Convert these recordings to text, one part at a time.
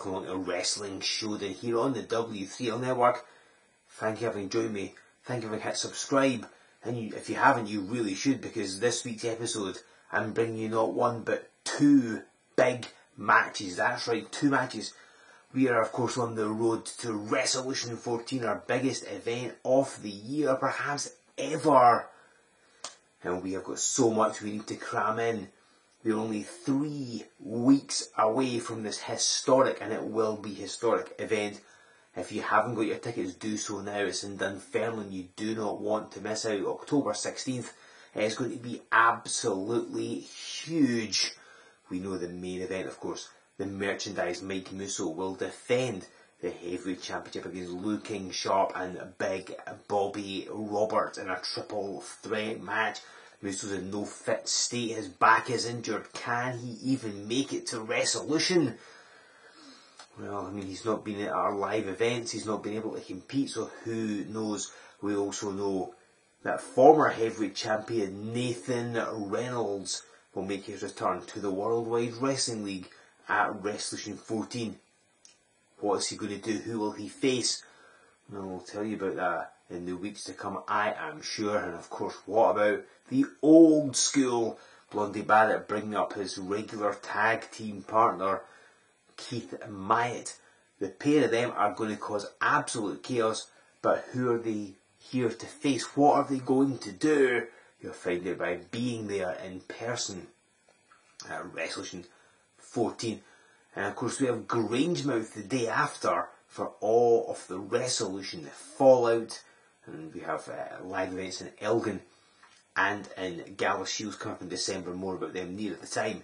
welcome along to Wrestling Showdown here on the W3L network. Thank you for joining me. Thank you for hit subscribe. And if you haven't, you really should, because this week's episode, I'm bringing you not one but two big matches. That's right, two matches. We are, of course, on the road to Wrestlution 14, our biggest event of the year, perhaps ever. And we have got so much we need to cram in. We're only 3 weeks away from this historic, and it will be historic, event. If you haven't got your tickets, do so now. It's in Dunfermline. You do not want to miss out. October 16th. It's going to be absolutely huge. We know the main event, of course. The merchandise Mike Musso will defend the Heavyweight Championship against Lou King Sharp and Big Bobby Roberts in a triple threat match. Musso's in no fit state. His back is injured. Can he even make it to Wrestlution? Well, I mean, he's not been at our live events. He's not been able to compete, so who knows? We also know that former heavyweight champion Nathan Reynolds will make his return to the Worldwide Wrestling League at Wrestlution 14. What is he going to do? Who will he face? Well, we'll tell you about that in the weeks to come, I am sure. And of course, what about the old school Blondie Barrett bringing up his regular tag team partner, Keith Myatt? The pair of them are going to cause absolute chaos, but who are they here to face? What are they going to do? You'll find out by being there in person at Wrestlution 14. And of course we have Grangemouth the day after for all of the Wrestlution, the Fallout, and we have live events in Elgin and in Galashiels coming up in December. More about them near at the time,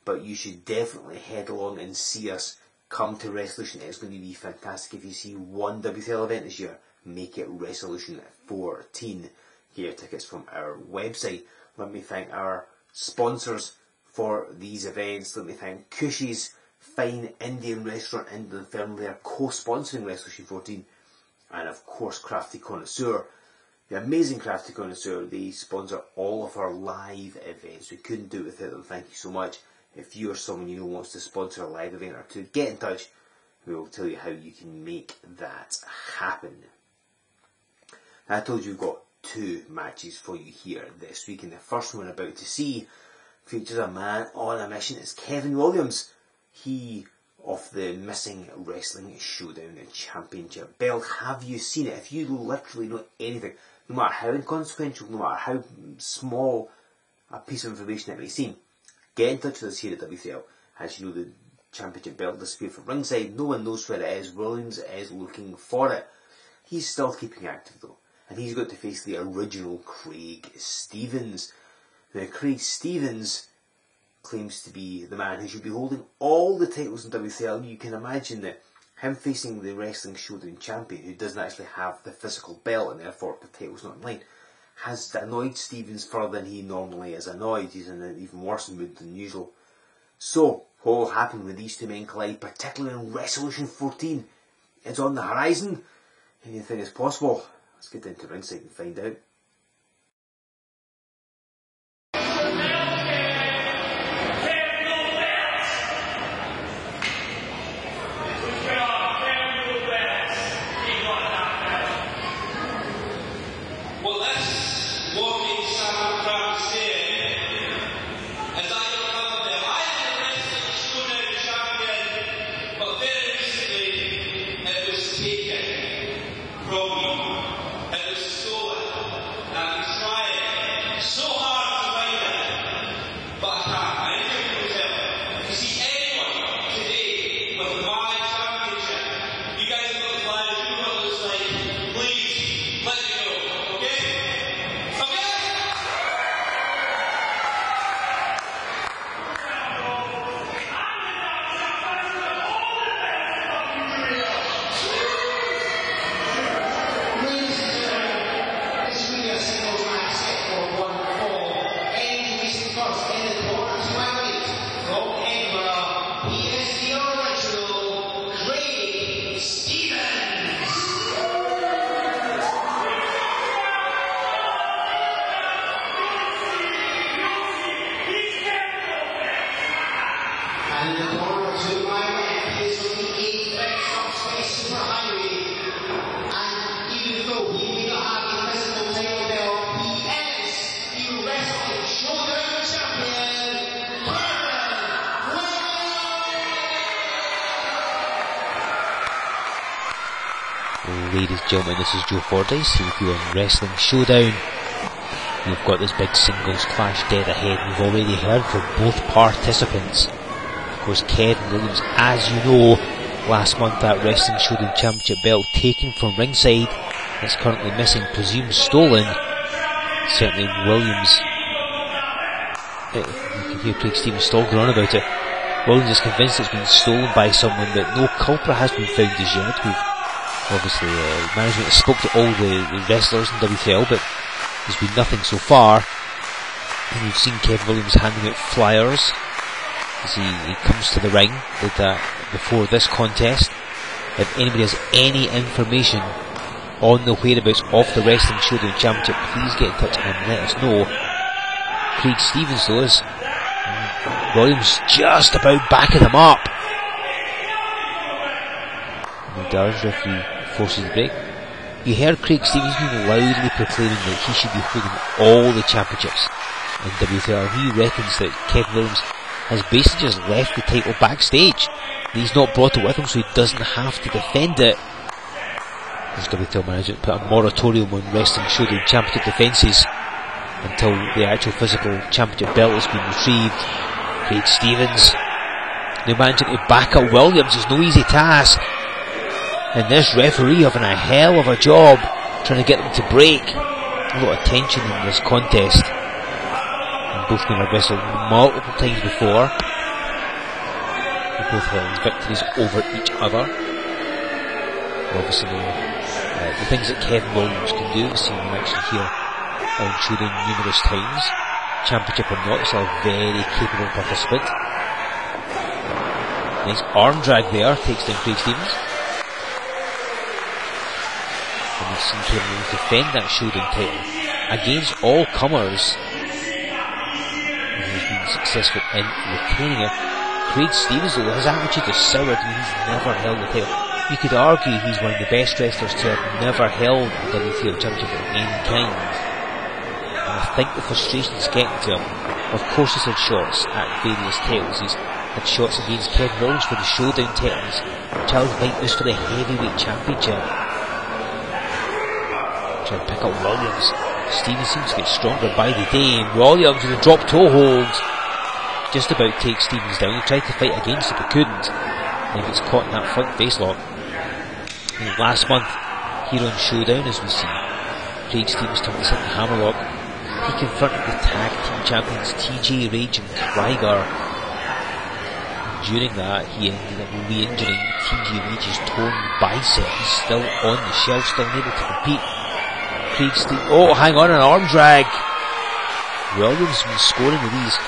but you should definitely head along and see us. Come to Wrestlution. It's going to be fantastic. If you see one W3L event this year, make it Wrestlution 14. Get your tickets from our website. Let me thank our sponsors for these events. Let me thank Cushy's Fine Indian Restaurant in Dunfermline. They are co-sponsoring Wrestlution 14. And of course, Crafty Connoisseur. The amazing Crafty Connoisseur. They sponsor all of our live events. We couldn't do it without them. Thank you so much. If you or someone you know wants to sponsor a live event or two, get in touch. We will tell you how you can make that happen. I told you we've got two matches for you here this week, and the first one we're about to see features a man on a mission. It's Kevin Williams. He of the missing Wrestling Showdown Championship belt. Have you seen it? If you literally know anything, no matter how inconsequential, no matter how small a piece of information it may seem, get in touch with us here at W3L. As you know, the championship belt disappeared from ringside. No one knows where it is. Williams is looking for it. He's still keeping active though, and he's got to face the original Craig Stevens. Now, Craig Stevens claims to be the man who should be holding all the titles in W3L. You can imagine that him facing the Wrestling Showdown champion, who doesn't actually have the physical belt and therefore the title's not in line, has annoyed Stevens further than he normally is annoyed. He's in an even worse mood than usual. So, what will happen when these two men collide, particularly in Wrestlution 14? It's on the horizon. Anything is possible. Let's get into ringside and find out. Let it go, okay? Okay? ladies and gentlemen, this is Joe Fordyce here with you on Wrestling Showdown. We've got this big singles clash dead ahead. We've already heard from both participants. Of course, Kevin Williams, as you know, last month that Wrestling Showdown Championship belt taken from ringside. It's currently missing, presumed stolen. Certainly Williams, you can hear Craig Stevens stalking on about it. Williams is convinced it's been stolen by someone, but no culprit has been found as yet. We've obviously, management has spoke to all the wrestlers in W3L, but there's been nothing so far. And we've seen Kevin Williams handing out flyers as he comes to the ring. Did that before this contest. If anybody has any information on the whereabouts of the Wrestling Showdown Championship, please get in touch and let us know. Craig Stevens though is Williams just about backing him up. And he does, referee forces the break. You heard Craig Stevens being loudly proclaiming that he should be holding all the championships in W3L. He reckons that Kevin Williams has basically just left the title backstage. He's not brought it with him, so he doesn't have to defend it. As W3L management put a moratorium on Wrestling Showdown Championship defences until the actual physical championship belt has been retrieved. Craig Stevens now managing to back up Williams is no easy task, and this referee having a hell of a job trying to get them to break. A lot of tension in this contest, and both men have wrestled multiple times before. They both have victories over each other. Obviously the things that Kevin Williams can do, we've seen him actually here on Showdown numerous times, championship or not. He's a very capable participant. Nice arm drag there, takes down Craig Stevens. And we've seen Kevin Williams defend that Showdown title against all comers, and he's been successful in retaining it. Craig Stevens though, his attitude is soured. He's never held the title. You could argue he's one of the best wrestlers to have never held a W3L Championship of any kind. And I think the frustration's getting to him. Of course he's had shots at various titles. He's had shots against Kevin Williams for the Showdown titles. Charles Knight was for the Heavyweight Championship. Trying to pick up Williams. Stevens seems to get stronger by the day. Williams with a drop toe hold. Just about takes Stevens down. He tried to fight against it but couldn't. And gets caught in that front face lock. And last month, here on Showdown, as we see, Craig Stevens turned this into hammerlock. He confronted the tag team champions TJ Rage and Krieger. And during that, he ended up re-injuring TJ Rage's torn bicep. He's still on the shelf, still unable to compete. Craig Stevens, oh, hang on, an arm drag. Williams been scoring with these.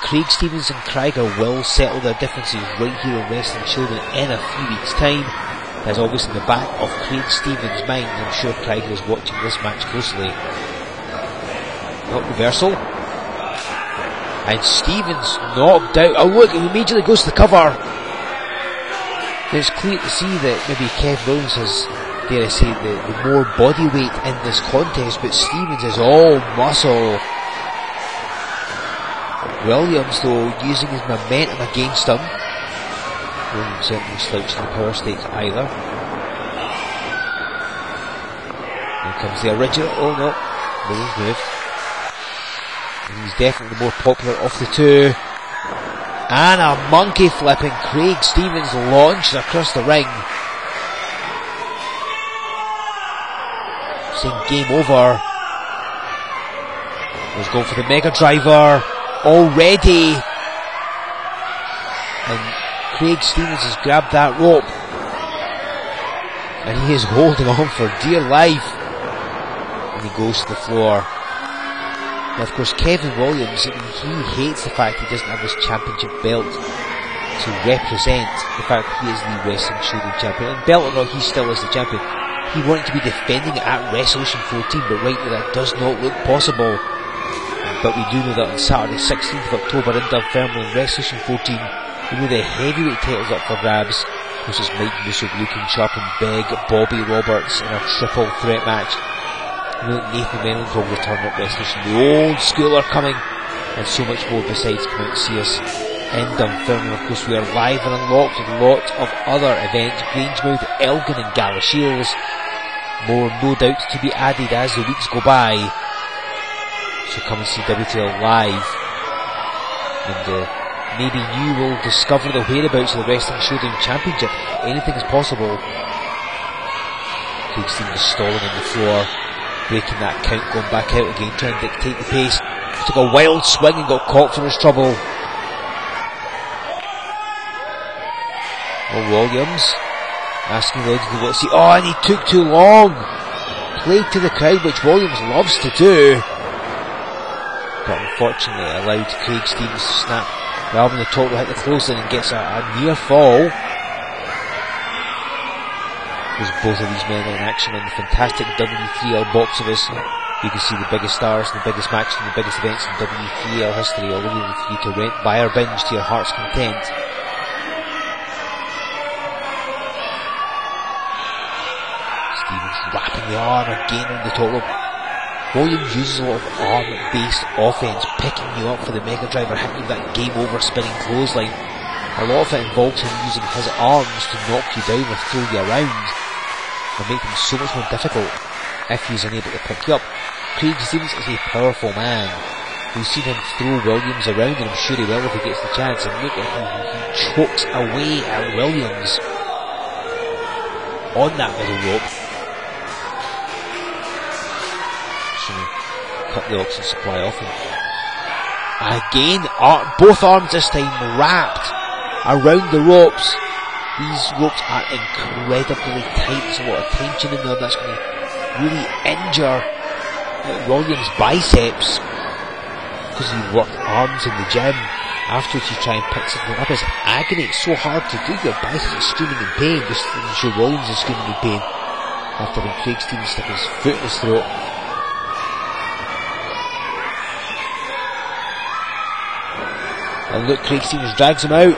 Craig Stevens and Krieger will settle their differences right here on Wrestling Showdown in a few weeks' time. As always in the back of Craig Stevens' mind, I'm sure Krieger is watching this match closely. Not reversal. And Stevens knocked out. Oh look, he immediately goes to the cover. It's clear to see that maybe Kevin Williams has, dare I say, the more body weight in this contest, but Stevens is all muscle. Williams though using his momentum against him. Williams certainly slouching the power stakes either. Here comes the original. Oh no, Williams moved. And he's definitely the more popular of the two. And a monkey flipping Craig Stevens launched across the ring. Saying game over. He's going for the mega driver. Already, and Craig Stevens has grabbed that rope and he is holding on for dear life, and he goes to the floor. Now of course Kevin Williams, he hates the fact he doesn't have his championship belt to represent the fact that he is the Wrestling Showdown champion, and belt or not, he still is the champion. He wanted to be defending it at Wrestlution 14, but right now that does not look possible. But we do know that on Saturday 16th of October in Dunfermline, Wrestlution 14, we know the heavyweight titles up for grabs. This is Mike Musso looking sharp and big, Bobby Roberts in a triple threat match. We know that Nathan Mellon's will return at Wrestlution. The old school are coming, and so much more besides. Come out and see us in Dunfermline. Of course, we are live and unlocked with a lot of other events. Grangemouth, Elgin and Galashiels. More no doubt to be added as the weeks go by. So come and see W3L live. And maybe you will discover the whereabouts of the Wrestling Showdown Championship. Anything is possible. Craig Stevens stalling on the floor, breaking that count, going back out again, trying to dictate the pace. Took a wild swing and got caught for his trouble. Oh, Williams asking the audience to watch. Oh, and he took too long. Played to the crowd, which Williams loves to do, but unfortunately allowed Craig Stevens to snap rather than the top hit the clothesline and gets a near fall. There's both of these men in action on the fantastic W3L box office. You can see the biggest stars and the biggest matches and the biggest events in W3L history all over for you to rent, buy or binge to your heart's content. Stevens wrapping the arm again on the top rope. Williams uses a lot of arm-based offense, picking you up for the Mega Driver, hitting you with that game over spinning clothesline. A lot of it involves him using his arms to knock you down or throw you around, and make them so much more difficult if he's unable to pick you up. Craig Stevens is a powerful man. We've seen him throw Williams around, and I'm sure he will if he gets the chance. And look at how he chokes away at Williams on that middle rope. So cut the oxygen supply off him. Again, both arms this time wrapped around the ropes. These ropes are incredibly tight. There's a lot of tension in there. That's going to really injure Williams' biceps, because he worked arms in the gym. Afterwards you try and pick something up. It's agony. It's so hard to do. Your biceps are screaming in pain. Just I'm sure Williams is screaming in pain after having Craig Stevens stick his foot in his throat. And look, Craig Stevens drags him out.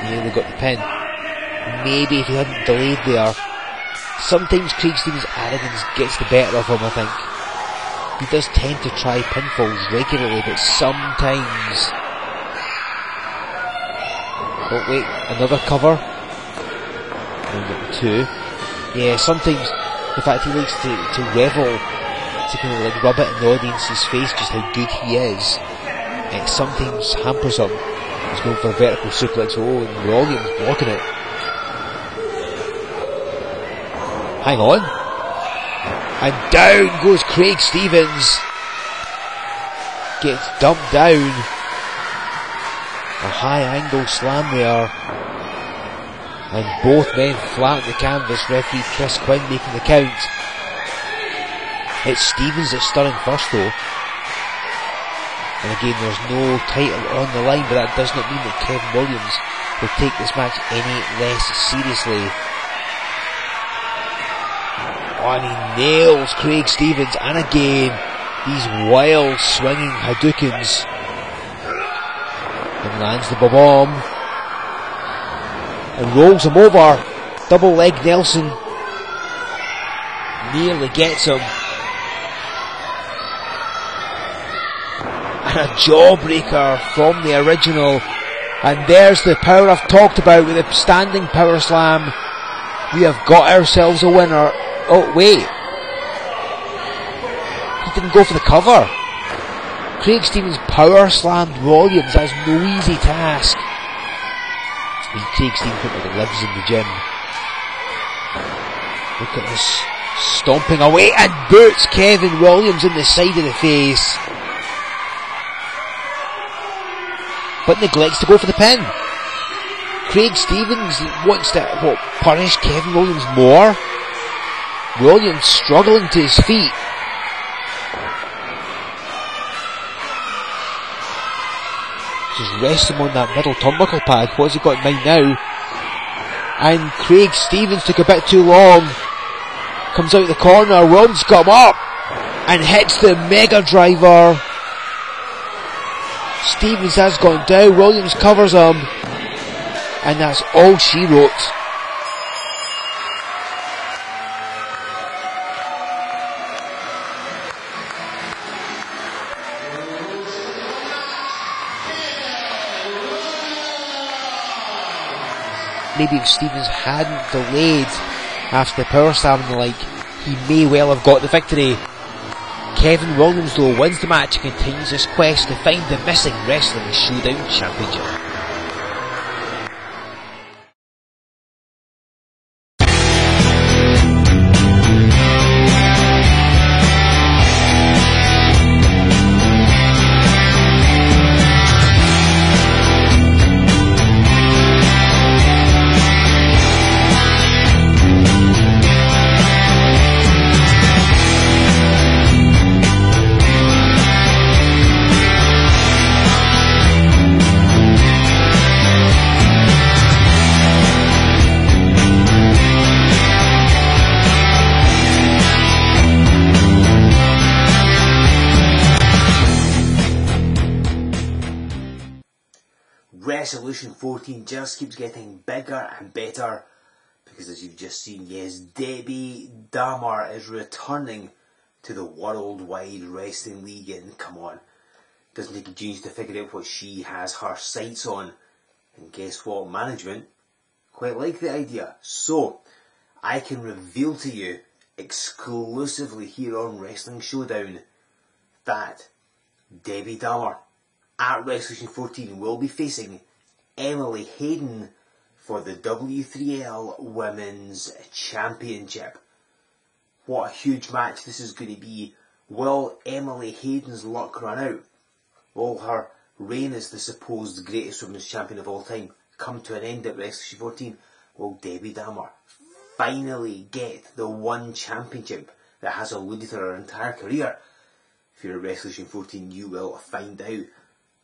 Nearly got the pin. Maybe if he hadn't delayed there. Sometimes Craig Stevens' arrogance gets the better of him, I think. He does tend to try pinfalls regularly, but sometimes... Oh wait, another cover. Two. Yeah, sometimes the fact he likes to revel, to kind of like rub it in the audience's face just how good he is, it sometimes hampers him. He's going for a vertical suplex, and Williams blocking it. Hang on. And down goes Craig Stevens. Gets dumped down. A high angle slam there. And both men flat on the canvas. Referee Chris Quinn making the count. It's Stevens that's stunning first though. And again, there's no title on the line, but that does not mean that Kevin Williams will take this match any less seriously. Oh, and he nails Craig Stevens, and again, these wild swinging Hadoukens. And lands the bomb. And rolls him over. Double leg Nelson. Nearly gets him. A jawbreaker from the original, and there's the power I've talked about with the standing power slam. We have got ourselves a winner. Oh wait, he didn't go for the cover. Craig Stevens power slammed Williams. That's no easy task. I mean, Craig Stevens probably lives in the gym. Look at this, stomping away, and boots Kevin Williams in the side of the face. But neglects to go for the pin. Craig Stevens wants to punish Kevin Williams more. Williams struggling to his feet. Just rests him on that middle turnbuckle pad. What's he got in mind now? And Craig Stevens took a bit too long. Comes out the corner. Williams got him up and hits the Mega Driver. Stevens has gone down. Williams covers him, and that's all she wrote. maybe if Stevens hadn't delayed after the power slam and the like, he may well have got the victory. Kevin Williams though wins the match and continues his quest to find the missing Wrestling Showdown Championship. Wrestlution 14 just keeps getting bigger and better because, as you've just seen, yes, Debbie Dahmer is returning to the Worldwide Wrestling League, and come on, doesn't take a genius to figure out what she has her sights on. And guess what, management quite like the idea. So I can reveal to you exclusively here on Wrestling Showdown that Debbie Dahmer at Wrestlution 14 will be facing Emily Hayden for the W3L Women's Championship. What a huge match this is going to be. Will Emily Hayden's luck run out? Will her reign as the supposed greatest women's champion of all time come to an end at Wrestlution 14? Will Debbie Dahmer finally get the one championship that has eluded her entire career? If you're at Wrestlution 14, you will find out.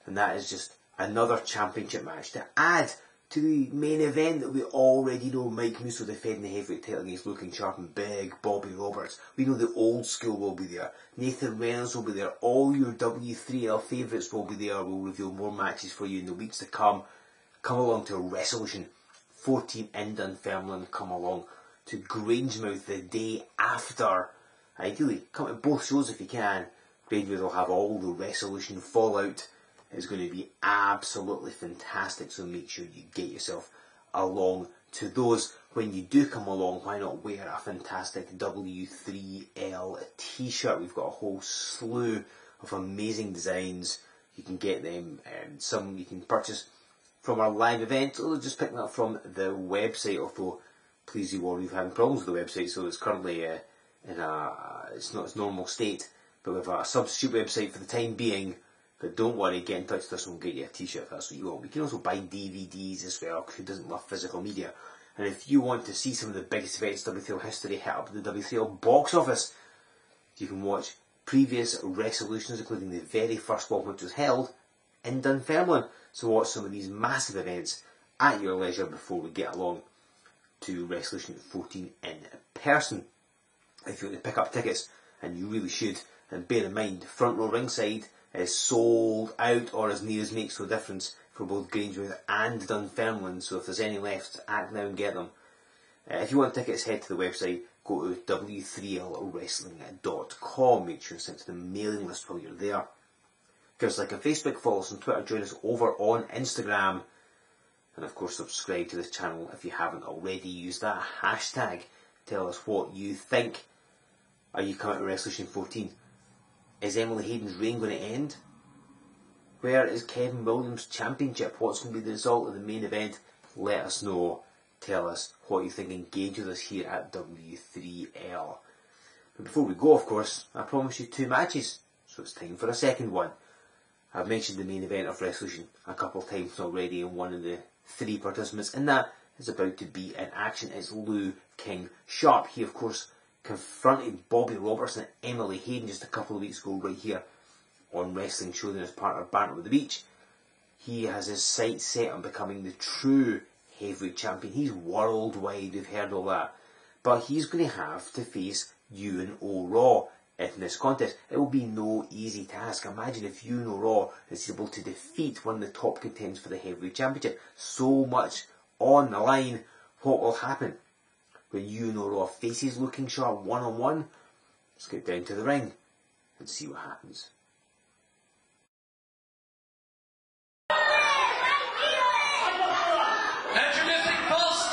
And that is just another championship match to add to the main event that we already know. Mike Musso defending the heavyweight title against Looking Sharp and Big Bobby Roberts. We know the old school will be there. Nathan Reynolds will be there. All your W3L favourites will be there. We'll reveal more matches for you in the weeks to come. Come along to Wrestlution 14 in Dunfermline. Come along to Grangemouth the day after. Ideally, come to both shows if you can. Grangemouth will have all the Wrestlution fallout. It's going to be absolutely fantastic, so make sure you get yourself along to those. When you do come along, why not wear a fantastic W3L t-shirt? We've got a whole slew of amazing designs. You can get them, some you can purchase from our live event, or just pick them up from the website, although please you worry, we've had problems with the website, so it's currently it's not its normal state, but we've a substitute website for the time being. But don't worry, get in touch with us and we'll get you a t-shirt if that's what you want. We can also buy DVDs as well, because who doesn't love physical media? And if you want to see some of the biggest events in W3L history hit up the W3L box office, you can watch previous Wrestlutions, including the very first one which was held in Dunfermline. So watch some of these massive events at your leisure before we get along to Wrestlution 14 in person. If you want to pick up tickets, and you really should, and bear in mind, front row ringside is sold out, or as near as makes no difference, for both Grangemouth and Dunfermline, so if there's any left, act now and get them. If you want tickets, head to the website, go to w3lwrestling.com, make sure to send to the mailing list while you're there. Give us a like on Facebook, follow us on Twitter, join us over on Instagram, and of course subscribe to this channel if you haven't already. Use that hashtag, tell us what you think. Are you coming to Wrestlution 14? Is Emily Hayden's reign going to end? Where is Kevin Williams' championship? What's going to be the result of the main event? Let us know. Tell us what you think. Engage with us here at W3L. But before we go, of course, I promised you 2 matches, so it's time for a second one. I've mentioned the main event of Wrestlution a couple of times already, and one of the 3 participants in that is about to be in action. It's Lou King Sharp. He, of course, confronted Bobby Roberts and Emily Hayden just a couple of weeks ago right here on Wrestling Showdown as part of Banter with the Beach. He has his sights set on becoming the true heavyweight champion. He's worldwide, we've heard all that. But he's going to have to face Ewan O'Raw in this contest. It will be no easy task. Imagine if Ewan O'Raw is able to defeat one of the top contenders for the heavyweight championship. So much on the line. What will happen when Ewan O'Raw faces Looking Sharp one-on-one? Let's get down to the ring and see what happens. Introducing Pulse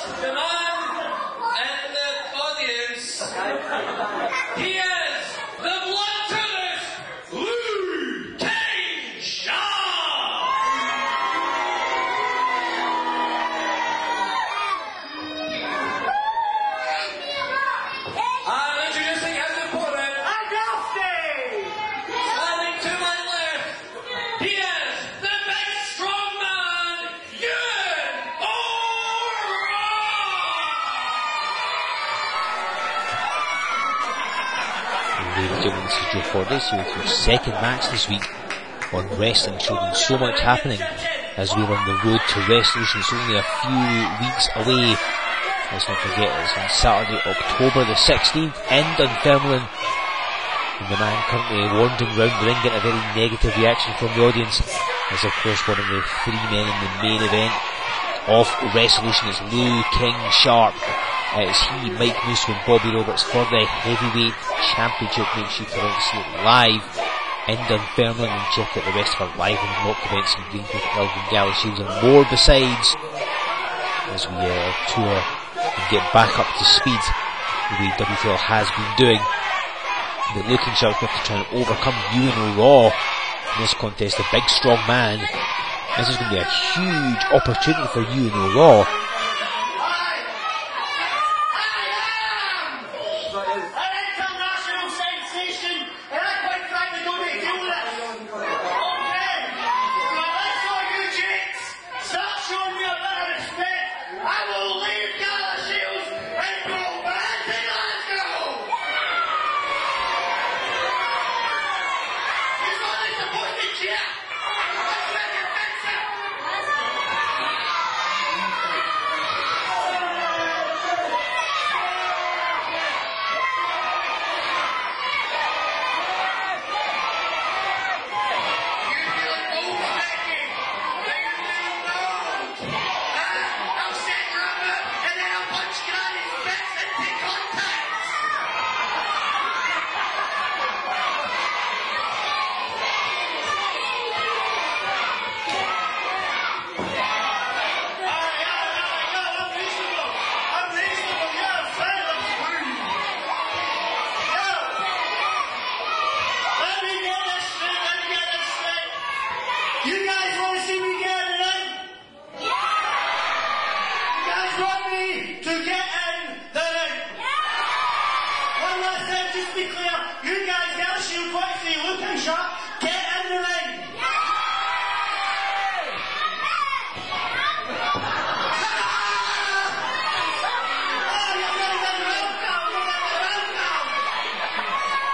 Joe Fordyce here with your second match this week on Wrestling Showdown. So much happening as we're on the road to Wrestlution. It's only a few weeks away. Let's not forget it's on Saturday, October the 16th in Dunfermline. And the man currently wandering round the ring getting a very negative reaction from the audience is of course one of the three men in the main event of Wrestlution. It's Lou King Sharp. It's he, Mike Moose and Bobby Roberts for the Heavyweight Championship. Make sure you come out and see it live in Dunfermline and check out the rest of our Live And Unlocked events in Grangemouth, Elgin, Galashiels and more besides as we tour and get back up to speed the way W3L has been doing. The Looking Sharp have to try and overcome Ewan O'Raw in this contest, the big strong man. This is going to be a huge opportunity for Ewan O'Raw.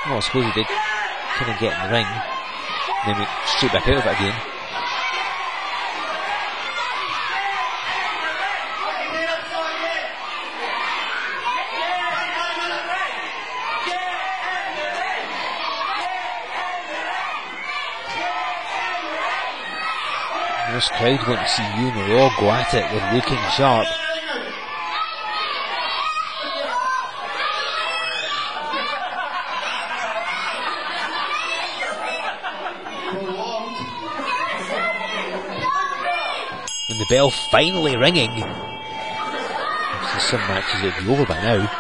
Well, I suppose he did kind of get in the ring, and then went straight back out of it again. This crowd want to see Ewan O'Raw go at it with Looking Sharp. And the bell finally ringing. Obviously some matches would be over by now.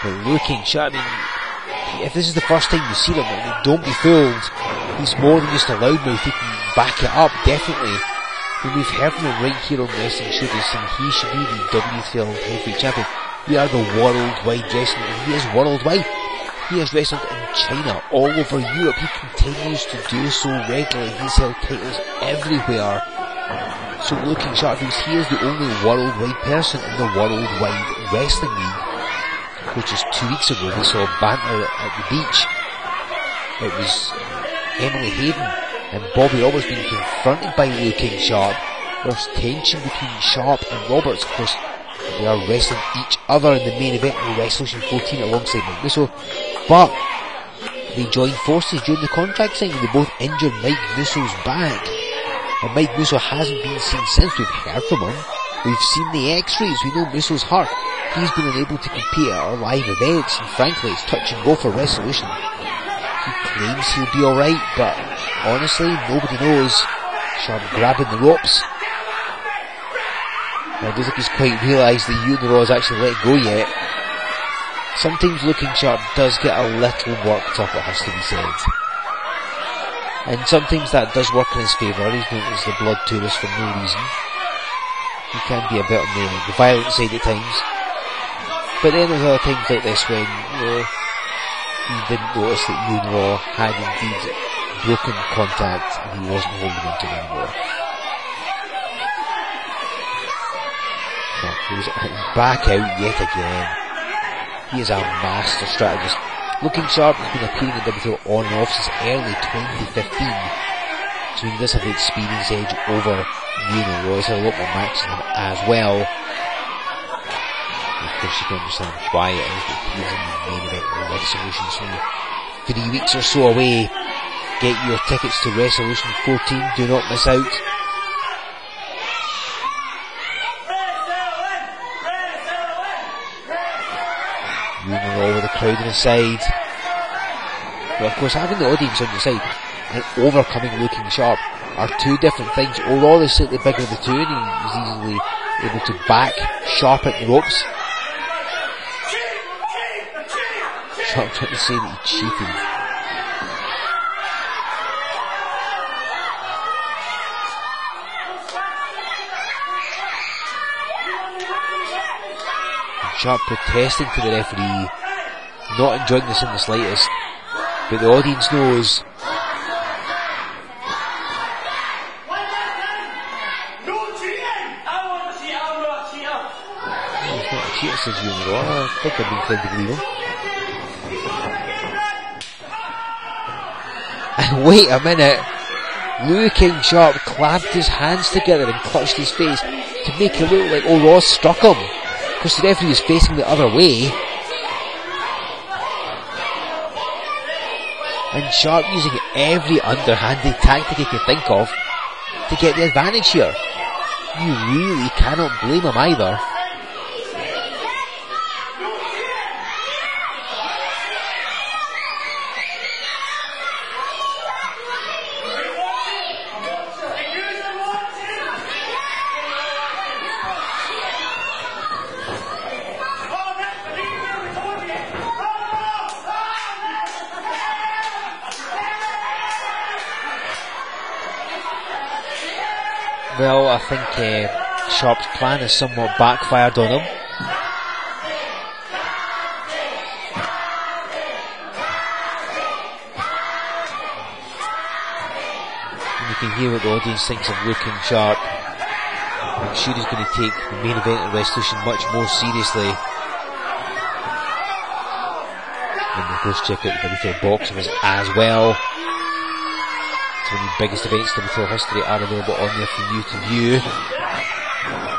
But Looking Sharp, I mean, if this is the first time you see him, I mean, don't be fooled. He's more than just a loudmouth, he can back it up, definitely. And we've heard from him right here on Wrestling Showdown, he should be the W3L Heavyweight Champion. We are the worldwide wrestling, and he is worldwide. He has wrestled in China, all over Europe. He continues to do so regularly. He's held titles everywhere. So Looking Sharp, he is the only worldwide person in the Worldwide Wrestling League. Which is 2 weeks ago we saw banter at the beach. It was Emily Hayden and Bobby Roberts being confronted by Looking Sharp. There's tension between Sharp and Roberts. Of course, they are wrestling each other in the main event of Wrestlution 14 alongside Mike Musso. But they joined forces during the contract signing. They both injured Mike Musso's back. And Mike Musso hasn't been seen since. We've heard from him. We've seen the x-rays. We know Musso's hurt. He's been unable to compete at our live events, and frankly it's touch and go for Wrestlution. He claims he'll be alright, but honestly, nobody knows. Sharp grabbing the ropes. I don't think he's quite realised that Ewan O'Raw has actually let go yet. Sometimes Looking Sharp does get a little worked up, it has to be said. And sometimes that does work in his favour. He's known as the blood tourist for no reason. He can be a bit on the violent side at times. But then there's other times like this when he didn't notice that Ewan O'Raw had indeed broken contact and he wasn't holding on to it anymore. So he was back out yet again. He is a master strategist. Looking Sharp has been appearing in W3L on and off since early 2015, so he does have the experience edge over Ewan O'Raw. He's had a lot more matches than him as well. Of course you can understand why it is that he is in the main event of Wrestlution. So 3 weeks or so away. Get your tickets to Wrestlution 14, do not miss out. Ewan O'Raw with the crowd on his side. But of course having the audience on your side and overcoming Looking Sharp are two different things. O'Raw is slightly bigger of the two and he was easily able to back Sharp at the ropes. Sharp trying to say that he cheated. Sharp protesting to the referee, not enjoying this in the slightest, but the audience knows. He's not a cheater, says Ewan O'Raw. I think I've been inclined to believe him. And wait a minute, Looking Sharp clapped his hands together and clutched his face to make it look like O'Raw struck him. Because the referee is facing the other way. And Sharp using every underhanded tactic he could think of to get the advantage here. You really cannot blame him either. Well, I think Sharp's plan has somewhat backfired on him. And you can hear what the audience thinks of Looking Sharp. I'm sure he's going to take the main event of Wrestlution much more seriously. And of course check out the W3L box office as well. One of the biggest events in W3L history are available on there for you to view.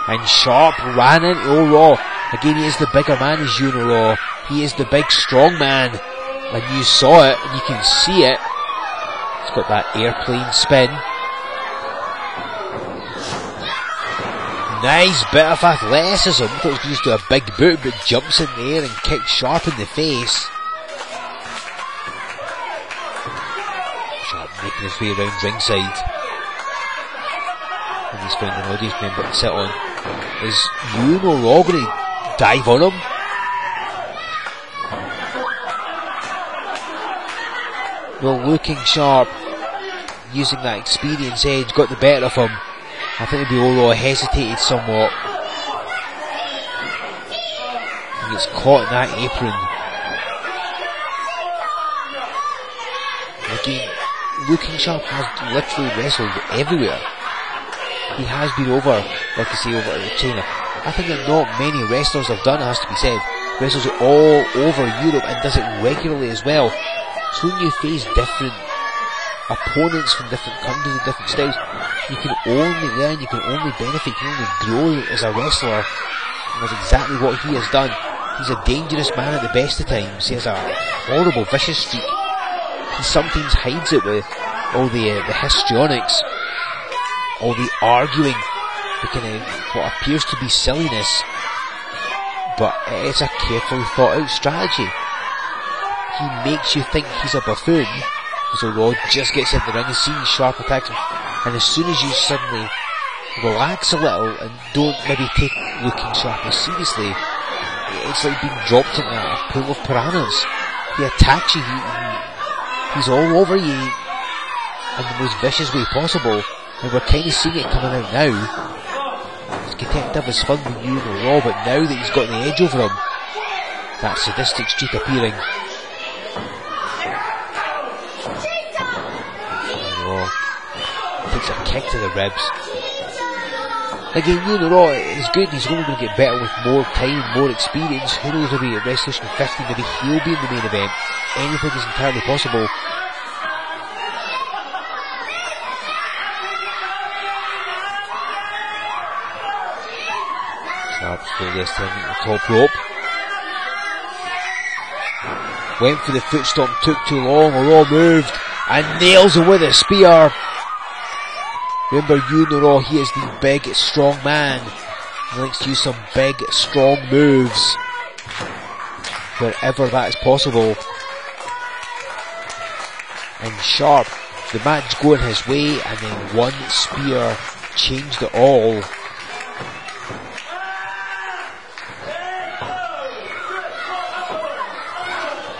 And Sharp ran into O'Raw. Again, he is the bigger man as Ewan O'Raw. He is the big strong man. And you saw it, and you can see it. He's got that airplane spin. Nice bit of athleticism. Thought he was going to just do a big boot, but jumps in the air and kicks Sharp in the face. Making his way around ringside. And he's found an audience member to sit on. Is Ewan O'Raw going to dive on him? Well, Looking Sharp, using that experience edge, got the better of him. I think maybe O'Raw hesitated somewhat. He gets caught in that apron. Again, Looking Sharp has literally wrestled everywhere. He has been over, like I say, over in China. I think that not many wrestlers have done, it has to be said. Wrestles all over Europe and does it regularly as well. So when you face different opponents from different countries and different styles, you can only learn, you can only benefit, you can only grow as a wrestler. And that's exactly what he has done. He's a dangerous man at the best of times. He has a horrible, vicious streak. He sometimes hides it with all the histrionics, all the arguing, the kind of what appears to be silliness, but it's a carefully thought out strategy. He makes you think he's a buffoon, as O'Raw just gets in the ring and sees Sharp attacks him, and as soon as you suddenly relax a little and don't maybe take Looking Sharp as seriously, it's like being dropped into a pool of piranhas. He attacks you, he's all over you in the most vicious way possible, and we're kind of seeing it coming out now. It's detective as fun with Ewan O'Raw, but now that he's got the edge over him, that sadistic streak appearing. O'Raw takes a kick to the ribs. Again, Ewan O'Raw is good, he's only going to get better with more time, more experience. Who knows, maybe at Wrestlution 15, maybe he'll be in the main event. Anything is entirely possible. Sharp slowly ascending the top rope. Went for the foot stomp, took too long. O'Raw moved and nails him with a spear. Remember, Ewan O'Raw, he is the big, strong man. He likes to use some big, strong moves wherever that is possible. And Sharp, the match going his way, and then one spear changed it all.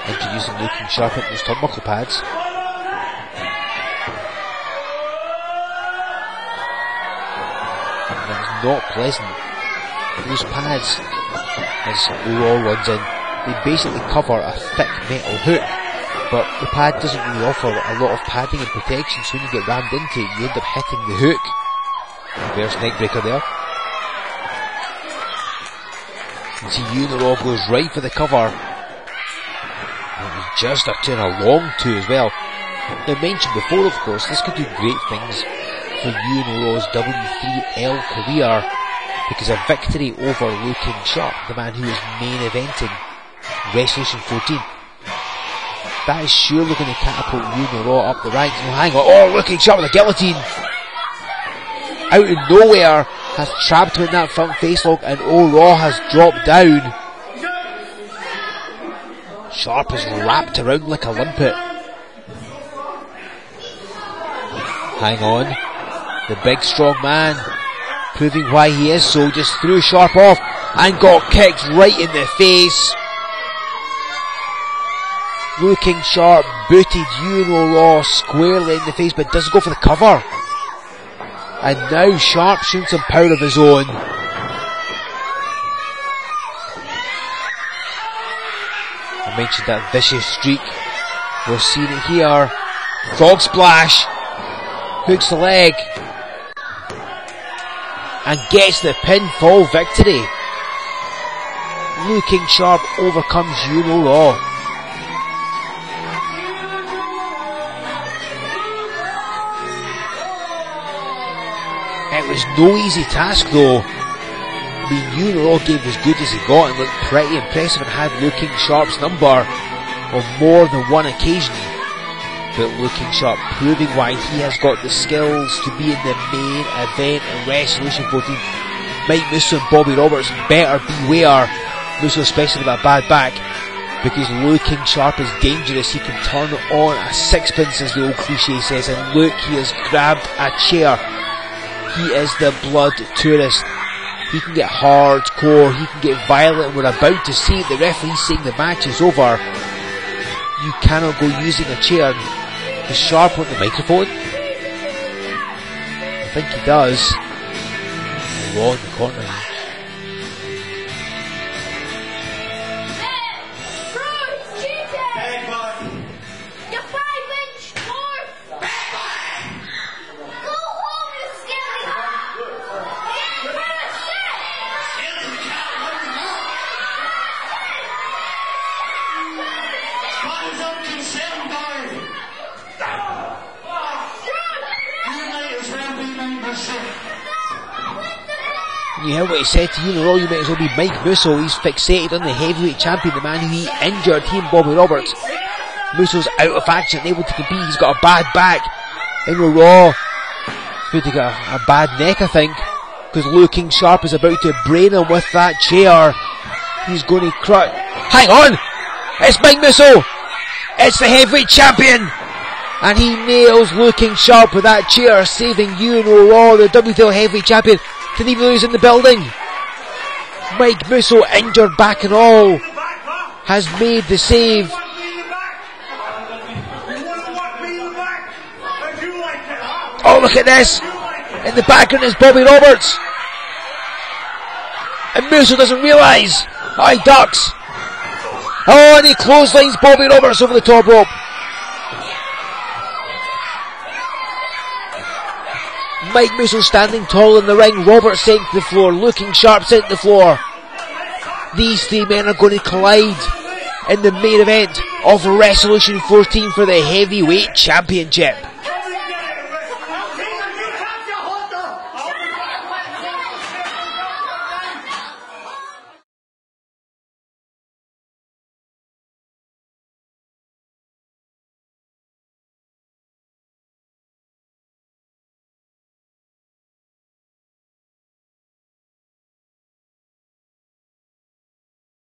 Introducing Looking Sharp into those turnbuckle pads. And that is not pleasant. Those pads, as O'Raw runs in, they basically cover a thick metal hook, but the pad doesn't really offer a lot of padding and protection, so when you get rammed into it, you end up hitting the hook. Reverse neckbreaker there. You can see Ewan O'Raw goes right for the cover. And it was just a turn along two as well. Now, mentioned before, of course, this could do great things for Ewan O'Raw's W3L career, because a victory over Looking Sharp, the man who is main eventing Wrestlution 14, that is surely going to catapult Ewan O'Raw up the ranks. Oh, hang on, oh, Looking Sharp with a guillotine! Out of nowhere, has trapped him in that front facelock, and O'Raw has dropped down. Sharp is wrapped around like a limpet. Hang on. The big strong man, proving why he is so, just threw Sharp off and got kicked right in the face. Looking Sharp booted Ewan O'Raw squarely in the face, but doesn't go for the cover. And now Sharp showing some power of his own. I mentioned that vicious streak. We're seeing it here. Frog splash. Hooks the leg. And gets the pinfall victory. Looking Sharp overcomes Ewan O'Raw. It was no easy task though. I mean, Ewan O'Raw gave as good as he got and looked pretty impressive and had Looking Sharp's number on more than one occasion. But Looking Sharp proving why he has got the skills to be in the main event in Wrestlution 14. Mike Musso and Bobby Roberts better beware. Musso especially with a bad back, because Looking Sharp is dangerous. He can turn on a sixpence, as the old cliche says, and look, he has grabbed a chair. He is the blood tourist. He can get hardcore, he can get violent, and we're about to see the referee saying the match is over. You cannot go using a chair. Does Sharp want the microphone? I think he does. Raw in the corner. You heard what he said to Ewan O'Raw, you might as well be Mike Musso. He's fixated on the heavyweight champion, the man who he injured, he and Bobby Roberts. Musso's out of action, unable to compete, he's got a bad back. And O'Raw about to get a bad neck, I think, because Looking Sharp is about to brain him with that chair. He's going to crush. Hang on! It's Mike Musso! It's the heavyweight champion! And he nails Looking Sharp with that chair, saving Ewan O'Raw, the W3L Heavyweight Champion. Didn't even know he was in the building. Mike Musso, injured back and all, has made the save. Oh, look at this. In the background is Bobby Roberts. And Musso doesn't realise. Oh, he ducks. Oh, and he clotheslines Bobby Roberts over the top rope. Mike Musso standing tall in the ring. Robert sent to the floor. Looking Sharp sent to the floor. These three men are going to collide in the main event of Wrestlution 14 for the Heavyweight Championship.